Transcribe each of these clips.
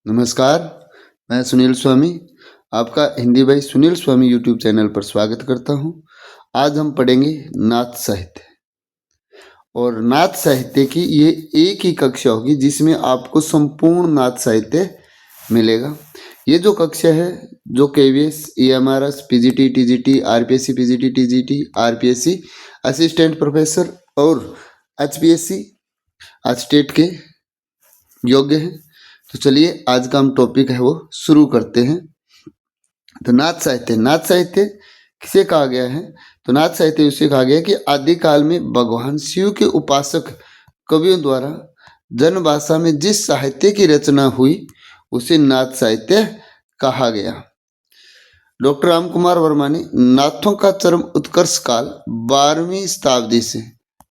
नमस्कार, मैं सुनील स्वामी आपका हिंदी भाई सुनील स्वामी यूट्यूब चैनल पर स्वागत करता हूं। आज हम पढ़ेंगे नाथ साहित्य और नाथ साहित्य की ये एक ही कक्षा होगी जिसमें आपको संपूर्ण नाथ साहित्य मिलेगा। ये जो कक्षा है जो KVS, EMRS, PGT, TGT, RPSC, PGT, TGT, RPSC, assistant professor और एचपीएससी आज स्टेट के योग्य हैं। तो चलिए आज का हम टॉपिक है वो शुरू करते हैं। तो नाथ साहित्य किसे कहा गया है? तो नाथ साहित्य उसे कहा गया है कि आदिकाल में भगवान शिव के उपासक कवियों द्वारा जनभाषा में जिस साहित्य की रचना हुई उसे नाथ साहित्य कहा गया। डॉक्टर राम कुमार वर्मा ने नाथों का चरम उत्कर्ष काल 12वीं शताब्दी से,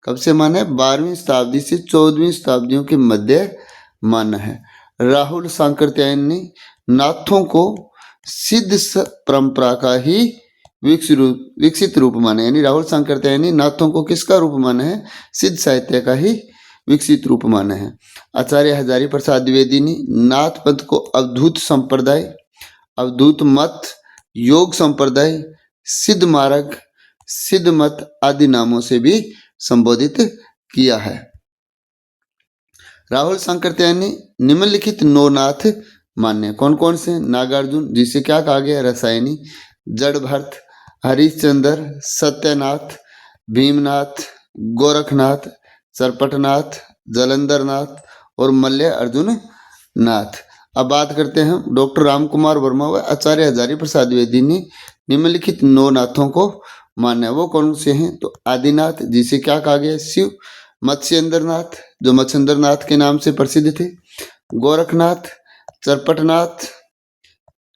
कब से माना है? 12वीं शताब्दी से 14वीं शताब्दियों के मध्य माना है। राहुल सांकृत्यायन ने नाथों को सिद्ध परंपरा का ही विकसित रूप माना है। यानी राहुल सांकृत्यायन ने नाथों को किसका रूप माना है? सिद्ध साहित्य का ही विकसित रूप माना है। आचार्य हजारी प्रसाद द्विवेदी ने नाथ पंथ को अवधूत संप्रदाय, अवधूत मत, योग संप्रदाय, सिद्ध मार्ग, सिद्ध मत आदि नामों से भी संबोधित किया है। राहुल सांकृत्यायन ने निम्नलिखित 9 नाथ मान्य। कौन कौन से? नागार्जुन, जिसे क्या कहा गया? रसायनी, जड़भरत, हरिश्चंद्र, सत्यनाथ, भीमनाथ, गोरखनाथ, सरपटनाथ, जलंधरनाथ और मल्य अर्जुन नाथ। अब बात करते हैं डॉक्टर राम कुमार वर्मा व आचार्य हजारी प्रसाद द्विवेदी ने निम्नलिखित 9 नाथों को मान्य। वो कौन से हैं? तो आदिनाथ, जिसे क्या कहा गया? शिव। मत्स्येंद्रनाथ, जो मत्स्येंद्रनाथ के नाम से प्रसिद्ध थे। गोरखनाथ, चरपटनाथ,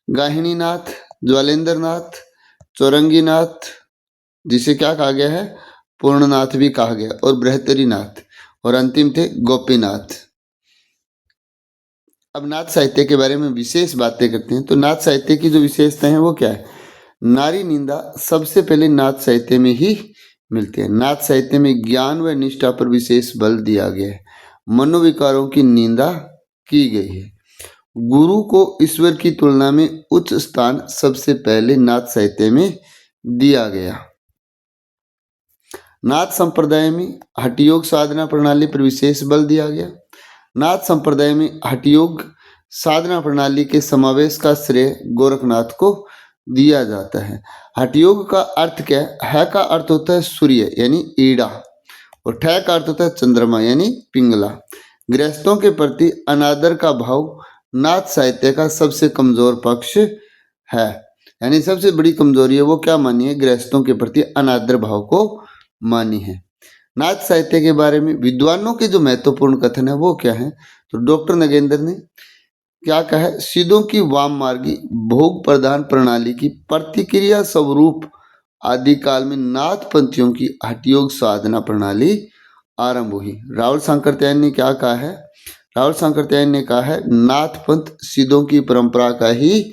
गाहिनीनाथ, ज्वालेंद्रनाथ, चौरंगीनाथ, जिसे क्या कहा गया है? पूर्णनाथ भी कहा गया, और बृहत्तरीनाथ, और अंतिम थे गोपीनाथ। अब नाथ साहित्य के बारे में विशेष बातें करते हैं। तो नाथ साहित्य की जो विशेषता है वो क्या है? नारी निंदा सबसे पहले नाथ साहित्य में ही मिलती है। नाथ साहित्य में ज्ञान व निष्ठा पर विशेष बल दिया गया है। मनोविकारों की निंदा की गई है। गुरु को ईश्वर की तुलना में उच्च स्थान सबसे पहले नाथ साहित्य में दिया गया। नाथ संप्रदाय में हठयोग साधना प्रणाली पर विशेष बल दिया गया। नाथ संप्रदाय में हठयोग साधना प्रणाली के समावेश का श्रेय गोरखनाथ को दिया जाता है। हठयोग का अर्थ क्या है? है का अर्थ होता है सूर्य यानी ईड़ा, और ठय का अर्थ होता है चंद्रमा यानी पिंगला। गृहस्थों के प्रति अनादर का भाव नाथ साहित्य का सबसे कमजोर पक्ष है। यानी सबसे बड़ी कमजोरी है वो क्या मानी है? गृहस्थों के प्रति अनादर भाव को मानी है। नाथ साहित्य के बारे में विद्वानों के जो महत्वपूर्ण कथन है वो क्या है? तो डॉक्टर नगेंद्र ने क्या कहा है? सिद्धों की वाम मार्गी भोग प्रदान प्रणाली की प्रतिक्रिया स्वरूप आदिकाल में नाथ पंथियों की हठयोग साधना प्रणाली आरंभ हुई। राहुल सांकृत्यायन ने क्या कहा है? राहुल सांकृत्यायन ने कहा है नाथ पंथ सिद्धों की परंपरा का ही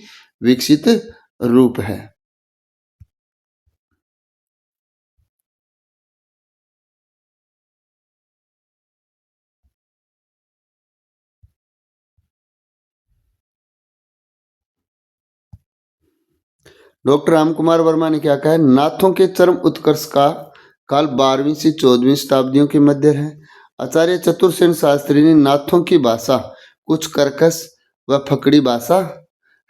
विकसित रूप है। डॉक्टर राम कुमार वर्मा ने क्या कहा है? नाथों के चरम उत्कर्ष का काल 12वीं से 14वीं शताब्दियों के मध्य है। आचार्य चतुर्सेन शास्त्री ने नाथों की भाषा कुछ कर्कश व फकड़ी भाषा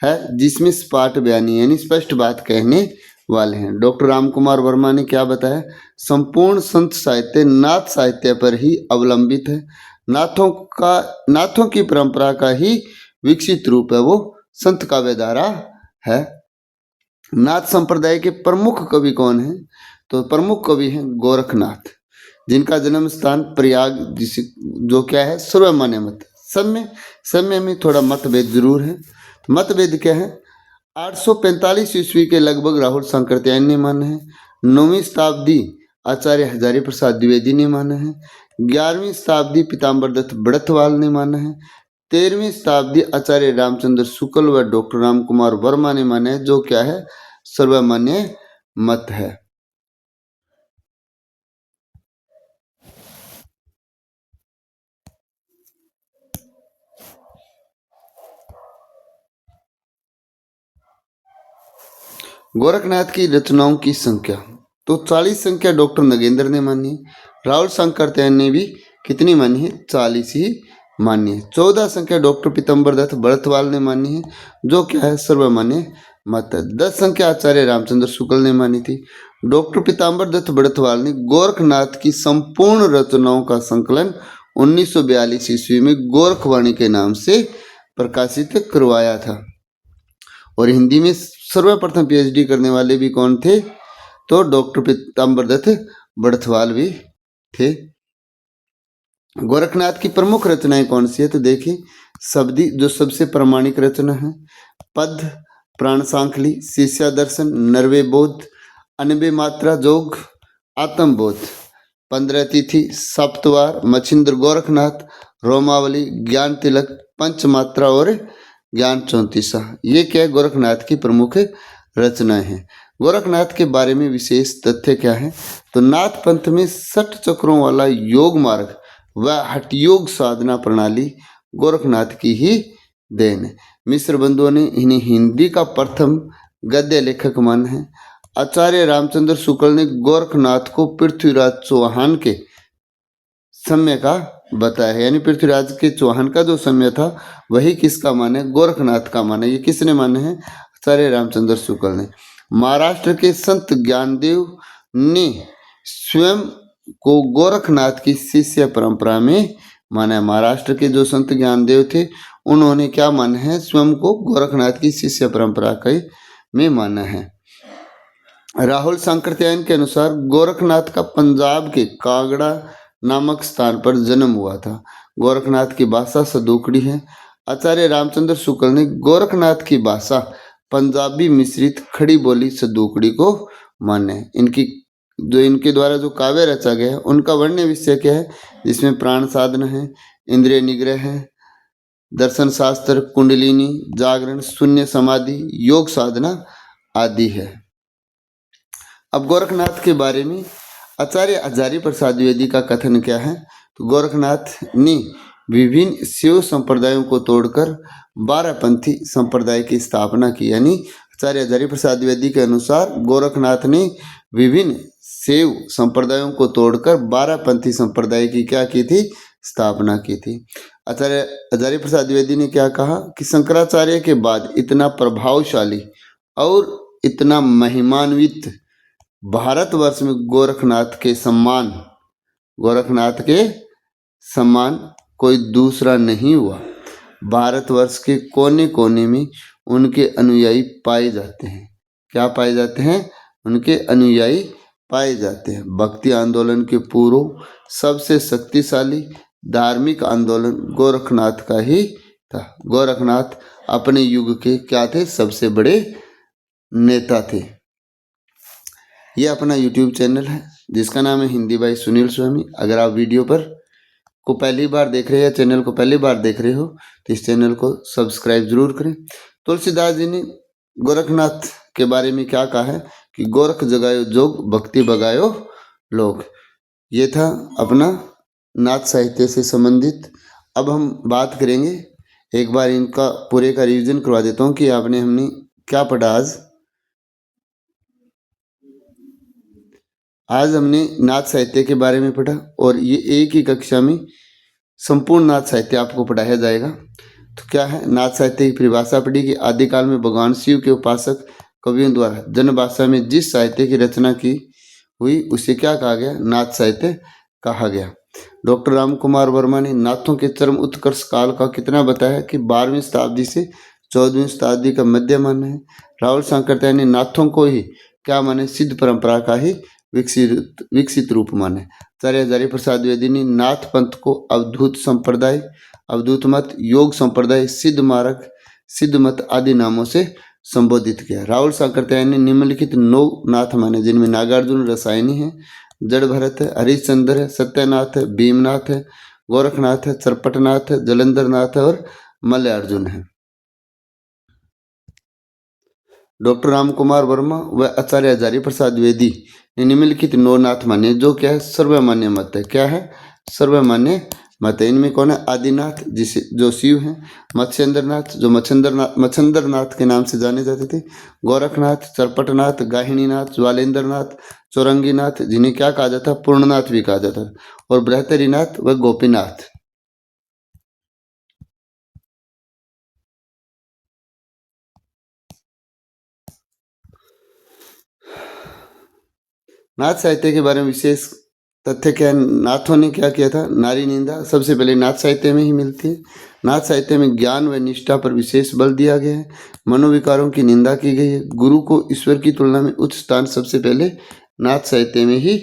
है जिसमें स्पाट बयानी यानी स्पष्ट बात कहने वाले हैं। डॉक्टर राम कुमार वर्मा ने क्या बताया? संपूर्ण संत साहित्य नाथ साहित्य पर ही अवलंबित है। नाथों की परंपरा का ही विकसित रूप है वो संत काव्यधारा है। नाथ संप्रदाय के प्रमुख कवि कौन हैं? तो प्रमुख कवि हैं गोरखनाथ, जिनका जन्म स्थान प्रयाग, जिसे जो क्या है सर्वमान्य मत। समय में थोड़ा मतभेद जरूर है। मतभेद क्या है? 845 ईस्वी के लगभग राहुल सांकृत्यायन ने माना है। 9वीं शताब्दी आचार्य हजारी प्रसाद द्विवेदी ने माना है। 11वीं शताब्दी पीताम्बर दत्त बड़थवाल ने माना है। 13वीं शताब्दी आचार्य रामचंद्र शुक्ल व डॉक्टर राम कुमार वर्मा ने माना है, जो क्या है सर्वमान्य मत है। गोरखनाथ की रचनाओं की संख्या, तो 40 संख्या डॉक्टर नगेंद्र ने मानी है। राहुल सांकृत्यायन ने भी कितनी मानी है? 40 ही मानी है। 14 संख्या डॉक्टर पीताम्बर दत्त बड़थवाल ने मानी है, जो क्या है? सर्वमान्य मत है। 10 संख्या आचार्य रामचंद्र शुक्ल ने मानी थी। डॉक्टर पीताम्बर दत्त बड़थवाल ने गोरखनाथ की संपूर्ण रचनाओं का संकलन 1942 ईस्वी में गोरखवाणी के नाम से प्रकाशित करवाया था। और हिंदी में सर्वप्रथम पीएचडी करने वाले भी कौन थे? तो डॉक्टर पीताम्बर दत्त बड़थवाल भी थे। गोरखनाथ की प्रमुख रचनाएं कौन सी है? तो देखिए, शब्दी जो सबसे प्रामाणिक रचना है, पद, प्राण सांखली, शिष्या दर्शन, नरवे बोध, अनबे मात्रा जोग, आत्मबोध, 15 तिथि, सप्तवार, मच्छिंद्र गोरखनाथ, रोमावली, ज्ञान तिलक, पंचमात्रा और ज्ञान 34। ये क्या है? गोरखनाथ की प्रमुख रचनाएं हैं। गोरखनाथ के बारे में विशेष तथ्य क्या है? तो नाथ पंथ में 60 चक्रों वाला योग मार्ग व हठयोग साधना प्रणाली गोरखनाथ की ही देन है। मिश्र बंधुओं ने इन्हें हिंदी का प्रथम गद्य लेखक माना है। आचार्य रामचंद्र शुक्ल ने गोरखनाथ को पृथ्वीराज चौहान के समय का बताया है, यानी पृथ्वीराज के चौहान का जो समय था वही किसका माने? गोरखनाथ का माने। ये किसने माने हैं? आचार्य रामचंद्र शुक्ल ने। महाराष्ट्र के संत ज्ञानदेव ने स्वयं को गोरखनाथ की शिष्य परंपरा में माना है। महाराष्ट्र के जो संत ज्ञानदेव थे उन्होंने क्या माना है? स्वयं को गोरखनाथ की शिष्य परंपरा में माना है। राहुल सांकृत्यायन के अनुसार गोरखनाथ का पंजाब के कांगड़ा नामक स्थान पर जन्म हुआ था। गोरखनाथ की भाषा सदूकड़ी है। आचार्य रामचंद्र शुक्ल ने गोरखनाथ की भाषा पंजाबी मिश्रित खड़ी बोली सदूकड़ी को माने। इनके द्वारा जो काव्य रचा गया है उनका वर्ण्य विषय क्या है? जिसमें प्राण साधन है, इंद्रिय निग्रह है, दर्शन शास्त्र, कुंडलिनी, जागरण, शून्य समाधि, योग साधना आदि है। अब गोरखनाथ के बारे में आचार्य हजारी प्रसाद द्विवेदी का कथन क्या है? तो गोरखनाथ ने विभिन्न शिव संप्रदायों को तोड़कर 12पंथी संप्रदाय की स्थापना की। यानी आचार्य हजारी प्रसाद द्विवेदी के अनुसार गोरखनाथ ने विभिन्न शिव संप्रदायों को तोड़कर 12पंथी संप्रदाय की क्या की थी? स्थापना की थी। आचार्य हजारी प्रसाद द्विवेदी ने क्या कहा कि शंकराचार्य के बाद इतना प्रभावशाली और इतना महिमान्वित भारतवर्ष में गोरखनाथ के सम्मान कोई दूसरा नहीं हुआ। भारतवर्ष के कोने कोने में उनके अनुयायी पाए जाते हैं। क्या पाए जाते हैं? उनके अनुयायी पाए जाते हैं। भक्ति आंदोलन के पूर्व सबसे शक्तिशाली धार्मिक आंदोलन गोरखनाथ का ही था। गोरखनाथ अपने युग के क्या थे? सबसे बड़े नेता थे। ये अपना YouTube चैनल है जिसका नाम है हिंदी बाई सुनील स्वामी। अगर आप वीडियो को पहली बार देख रहे हैं या चैनल को पहली बार देख रहे हो तो इस चैनल को सब्सक्राइब जरूर करें। तुलसीदास जी ने गोरखनाथ के बारे में क्या कहा है कि गोरख जगायो जोग, भक्ति बगायो लोग। ये था अपना नाथ साहित्य से संबंधित। अब हम बात करेंगे, एक बार इनका पूरे का रिवीजन करवा देता हूँ कि हमने क्या पढ़ा आज हमने नाथ साहित्य के बारे में पढ़ा और ये एक ही कक्षा में संपूर्ण नाथ साहित्य आपको पढ़ाया जाएगा। तो क्या है? नाथ साहित्य की परिभाषा पढ़ी कि आदिकाल में भगवान शिव के उपासक कवियों द्वारा जनभाषा में जिस साहित्य की रचना की हुई उसे क्या कहा गया? नाथ साहित्य कहा गया। डॉक्टर राम कुमार वर्मा ने नाथों के चरम उत्कर्ष काल का कितना बताया कि 12वीं शताब्दी से 14वीं शताब्दी का मध्य माना है। राहुल सांकृत्यायन ने नाथों को ही क्या माने? सिद्ध परंपरा का ही विकसित रूप माने। आचार्य हजारी प्रसाद द्विवेदी ने नाथ पंथ को अवधूत संप्रदाय, अवधूत मत, योग संप्रदाय, सिद्ध मार्ग, सिद्ध मत आदि नामों से संबोधित किया। राहुल सांकृत्यायन ने निम्नलिखित 9 नाथ माने जिनमें नागार्जुन रसायनी है, जड़ भरत है, हरिश्चंद्र है, सत्यनाथ है, भीमनाथ है, गोरखनाथ है, चरपटनाथ है, जलंधरनाथ है और मल्ल्यार्जुन है। डॉक्टर राम कुमार वर्मा व आचार्य हजारी प्रसाद द्विवेदी ने निम्नलिखित 9 नाथ माने जो क्या है? सर्वमान्य मत है। क्या है? सर्वमान्य मत है। इनमें कौन है? आदिनाथ जिसे जो शिव हैं, मत्स्येंद्रनाथ जो मच्छंद्रनाथ के नाम से जाने जाते थे, गोरखनाथ, चरपटनाथ, गाहिनीनाथ, ज्वालेंद्रनाथ, चौरंगीनाथ जिन्हें क्या कहा जाता? पूर्णनाथ भी कहा जाता, और बृहत्तरीनाथ व गोपीनाथ। नाथ साहित्य के बारे में विशेष तथ्य क्या है? नाथों ने क्या किया था? नारी निंदा सबसे पहले नाथ साहित्य में ही मिलती है। नाथ साहित्य में ज्ञान व निष्ठा पर विशेष बल दिया गया है। मनोविकारों की निंदा की गई है। गुरु को ईश्वर की तुलना में उच्च स्थान सबसे पहले नाथ साहित्य में ही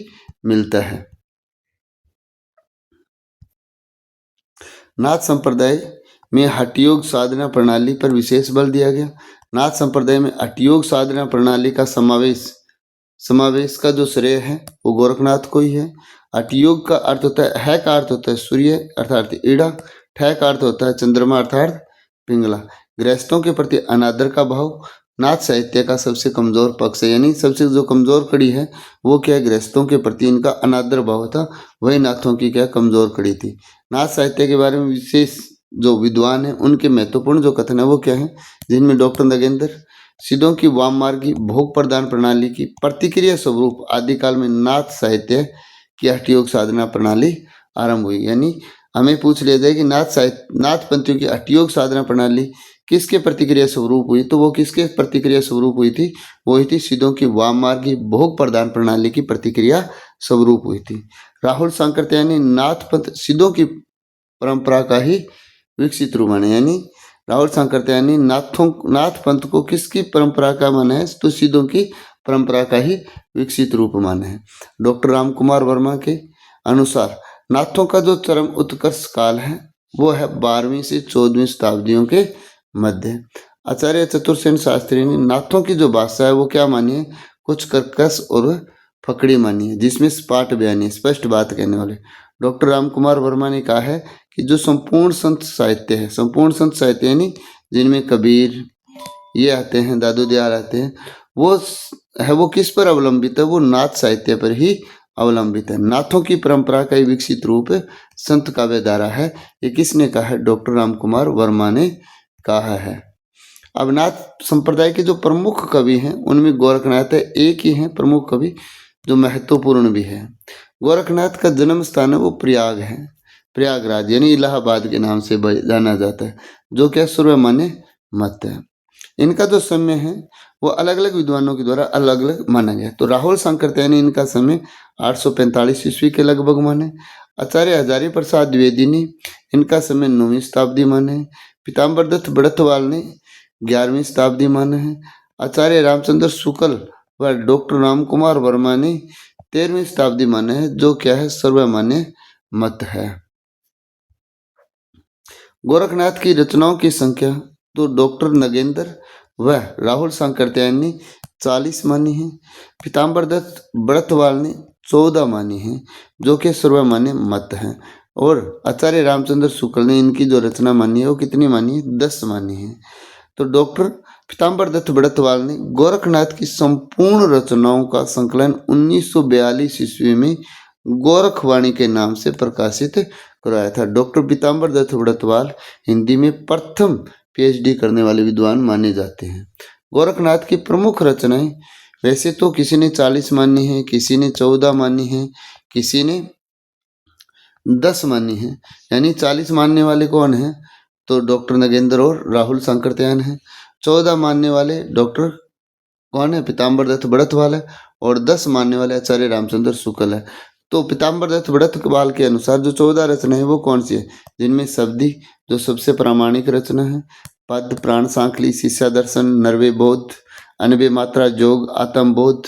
मिलता है। नाथ संप्रदाय में हठयोग साधना प्रणाली पर विशेष बल दिया गया। नाथ संप्रदाय में हठयोग साधना प्रणाली का समावेश का जो श्रेय है वो गोरखनाथ को ही है। हठयोग का अर्थ होता है, है का अर्थ होता है सूर्य अर्थात ईड़ा, ठय का अर्थ होता है चंद्रमा अर्थात पिंगला। गृहस्थों के प्रति अनादर का भाव नाथ साहित्य का सबसे कमजोर पक्ष है, यानी सबसे जो कमजोर कड़ी है वो क्या है? गृहस्थों के प्रति इनका अनादर भाव था, वही नाथों की क्या कमजोर कड़ी थी। नाथ साहित्य के बारे में विशेष जो विद्वान है उनके महत्वपूर्ण जो कथन है वो क्या है? जिनमें डॉक्टर नगेंद्र सिद्धों की वाम मार्गी भोग प्रदान प्रणाली की प्रतिक्रिया स्वरूप आदिकाल में नाथ साहित्य की हठयोग साधना प्रणाली आरंभ हुई। यानी हमें पूछ लिया जाए कि नाथ पंथियों की हठयोग साधना प्रणाली किसके प्रतिक्रिया स्वरूप हुई, तो वो किसके प्रतिक्रिया स्वरूप हुई थी? वो हुई थी सिद्धों की वाम मार्गी भोग प्रदान प्रणाली की प्रतिक्रिया स्वरूप हुई थी। राहुल सांकृत्यायनी नाथ पंथ सिद्धों की परंपरा का ही विकसित रूप माने, यानी राहुल सांकृत्यायनी नाथ पंथ को किसकी परंपरा का माना है? तो सिद्धों की परंपरा का ही विकसित रूप माना है। डॉक्टर राम कुमार वर्मा के अनुसार नाथों का जो चरम उत्कर्ष काल है वो है 12वीं से 14वीं शताब्दियों के मध्य। आचार्य चतुर्सेन शास्त्री ने नाथों की जो भाषा है वो क्या मानी है? कुछ कर्कश और फकड़ी मानी है, जिसमें स्पाट बयानी है, स्पष्ट बात कहने वाले। डॉक्टर राम कुमार वर्मा ने कहा है कि जो संपूर्ण संत साहित्य है, संपूर्ण संत साहित्य यानी जिनमें कबीर ये आते हैं, दादू दयाल आते हैं, वो किस पर अवलंबित है? वो नाथ साहित्य पर ही अवलंबित है। नाथों की परंपरा का विकसित रूप संत काव्य धारा है। ये किसने कहा है? डॉक्टर राम कुमार वर्मा ने कहा है। अब नाथ संप्रदाय के जो प्रमुख कवि हैं उनमें गोरखनाथ है, एक ही है प्रमुख कवि जो महत्वपूर्ण भी है। गोरखनाथ का जन्म स्थान है वो प्रयाग है, प्रयागराज यानी इलाहाबाद के नाम से जाना जाता है, जो क्या सर्वमान्य मत है। इनका जो समय है वो अलग अलग विद्वानों के द्वारा अलग अलग माना गया। तो राहुल सांकृत्यायनी इनका समय 845 ईस्वी के लगभग माने। आचार्य हजारी प्रसाद द्विवेदी ने इनका समय 9वीं शताब्दी माने। पीताम्बर दत्त बड़थवाल ने 11वीं शताब्दी माने हैं। आचार्य रामचंद्र शुक्ल व डॉक्टर राम कुमार वर्मा ने 13वीं शताब्दी माने हैं, जो क्या है? सर्वमान्य मत है। गोरखनाथ की रचनाओं की संख्या तो डॉक्टर नगेंद्र व राहुल सांकृत्यायनी 40 मानी है। पीताम्बर दत्त बड़थवाल ने 14 मानी है, जो कि सर्वमान्य मत है। और आचार्य रामचंद्र शुक्ल ने इनकी जो रचना मानी है वो कितनी मानी है? 10 मानी है। तो डॉक्टर पीताम्बर दत्त बड़थवाल ने गोरखनाथ की संपूर्ण रचनाओं का संकलन 1942 ईस्वी में गोरखवाणी के नाम से प्रकाशित करवाया था। डॉक्टर पीताम्बर दत्त बड़थवाल हिंदी में प्रथम पीएचडी करने वाले विद्वान माने जाते हैं। गोरखनाथ की प्रमुख रचनाएं वैसे तो किसी ने 40 मानी है, किसी ने 14 मानी है, किसी ने 10 मानी है। यानी 40 मानने वाले कौन है? तो डॉक्टर नगेंद्र और राहुल सांकृत्यायन है। 14 मानने वाले डॉक्टर कौन है? पीताम्बर दत्त बड़थवाल है। और 10 मानने वाले आचार्य रामचंद्र शुक्ल है। तो पीताम्बर दत्त बड़थवाल के अनुसार जो 14 रचना है वो कौन सी है? जिनमें शब्दी जो सबसे प्रामाणिक रचना है, पद, प्राण, सांखली, शिष्या दर्शन, नरवे बोध, अनबे मात्रा, जोग, आत्म बोध,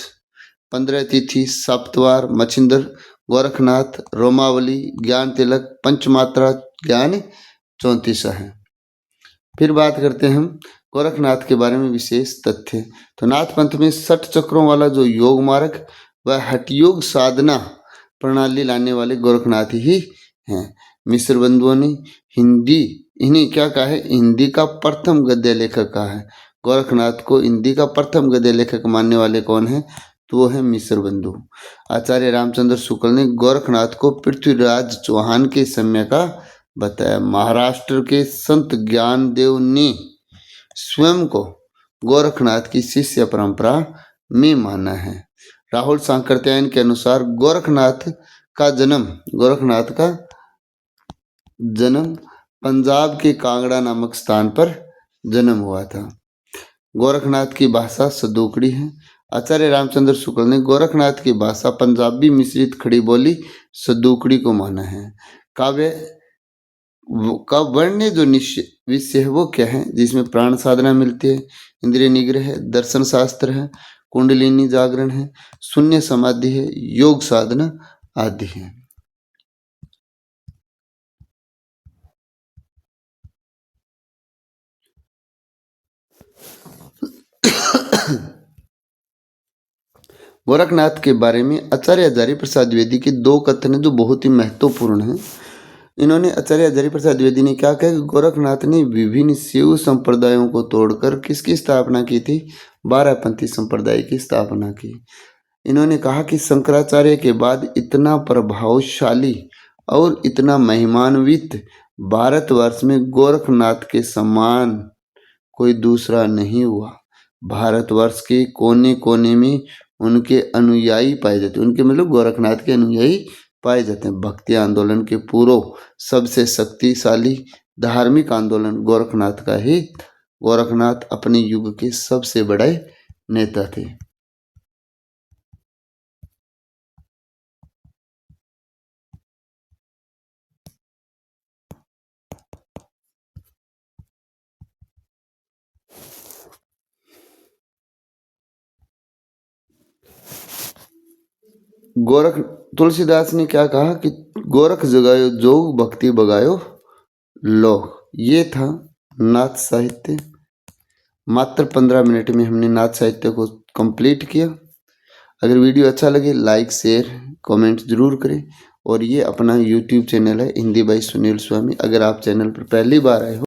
15 तिथि, सप्तवार, मच्छिंद्र, गोरखनाथ, रोमावली, ज्ञान तिलक, पंचमात्रा ज्ञान 34 है। फिर बात करते हैं हम गोरखनाथ के बारे में विशेष तथ्य। तो नाथ पंथ में 60 चक्रों वाला जो योग मार्ग व हठयोग साधना प्रणाली लाने वाले गोरखनाथ ही हैं। मिश्र बंधुओं ने इन्हें क्या कहा है? हिंदी का प्रथम गद्य लेखक कहा है। गोरखनाथ को हिंदी का प्रथम गद्य लेखक मानने वाले कौन है? तो वो है मिश्र बंधु। आचार्य रामचंद्र शुक्ल ने गोरखनाथ को पृथ्वीराज चौहान के समय का बताया। महाराष्ट्र के संत ज्ञानदेव ने स्वयं को गोरखनाथ की शिष्य परंपरा में माना है। राहुल सांकृत्यायन के अनुसार गोरखनाथ का जन्म पंजाब के कांगड़ा नामक स्थान पर जन्म हुआ था। गोरखनाथ की भाषा सदोकड़ी है। आचार्य रामचंद्र शुक्ल ने गोरखनाथ की भाषा पंजाबी मिश्रित खड़ी बोली सदोकड़ी को माना है। काव्य का वर्ण्य जो विषय है वो क्या है, जिसमें प्राण साधना मिलती है, इंद्रिय निग्रह है, दर्शन शास्त्र है, कुंडलिनी जागरण है, शून्य समाधि है, योग साधना आदि है। गोरखनाथ के बारे में आचार्य हजारी प्रसाद द्विवेदी के दो कथन हैं जो बहुत ही महत्वपूर्ण हैं। इन्होंने आचार्य हजारी प्रसाद द्विवेदी ने क्या कहा कि गोरखनाथ ने विभिन्न शिव संप्रदायों को तोड़कर किसकी स्थापना की थी? बारहपंथी संप्रदाय की स्थापना की। इन्होंने कहा कि शंकराचार्य के बाद इतना प्रभावशाली और इतना महिमान्वित भारतवर्ष में गोरखनाथ के समान कोई दूसरा नहीं हुआ। भारतवर्ष के कोने कोने में उनके अनुयायी पाए जाते, उनके मतलब गोरखनाथ के अनुयायी पाए जाते हैं। भक्ति आंदोलन के पूर्व सबसे शक्तिशाली धार्मिक आंदोलन गोरखनाथ का ही। गोरखनाथ अपने युग के सबसे बड़े नेता थे। गोरख तुलसीदास ने क्या कहा कि गोरख जगायो जोग भक्ति बगायो लोग। ये था नाथ साहित्य। मात्र 15 मिनट में हमने नाथ साहित्य को कंप्लीट किया। अगर वीडियो अच्छा लगे लाइक शेयर कमेंट जरूर करें। और ये अपना यूट्यूब चैनल है हिंदी बाई सुनील स्वामी। अगर आप चैनल पर पहली बार आए हो